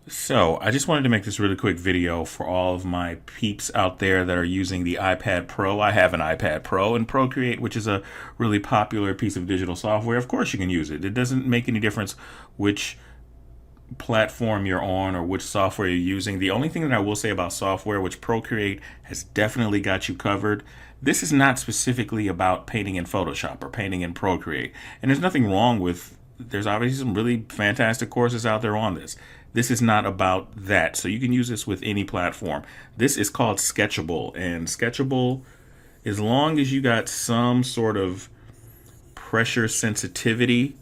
So, I just wanted to make this really quick video for all of my peeps out there that are using the iPad Pro. I have an iPad Pro, and Procreate, which is a really popular piece of digital software, of course you can use it. It doesn't make any difference which platform you're on or which software you're using. The only thing that I will say about software, which Procreate has definitely got you covered, this is not specifically about painting in Photoshop or painting in Procreate. And there's nothing wrong with, there's obviously some really fantastic courses out there on this. This is not about that. So you can use this with any platform. This is called Sketchable, and Sketchable, as long as you got some sort of pressure sensitivity,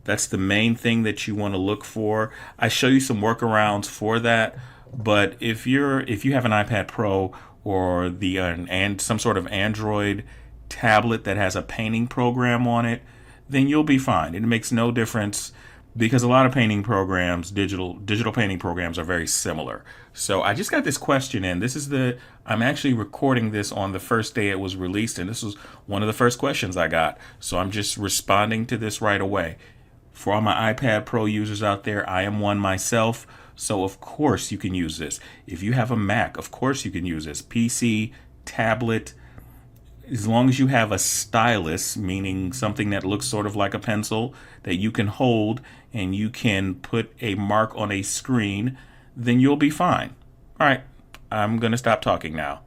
that's the main thing that you want to look for. I show you some workarounds for that, but if you have an iPad Pro or the and some sort of Android tablet that has a painting program on it, then you'll be fine. It makes no difference because a lot of painting programs, digital painting programs, are very similar. So I just got this question in. I'm actually recording this on the first day it was released, and this was one of the first questions I got. So I'm just responding to this right away. For all my iPad Pro users out there, I am one myself, so of course you can use this. If you have a Mac, of course you can use this. PC, tablet, as long as you have a stylus, meaning something that looks sort of like a pencil that you can hold and you can put a mark on a screen, then you'll be fine. All right, I'm going to stop talking now.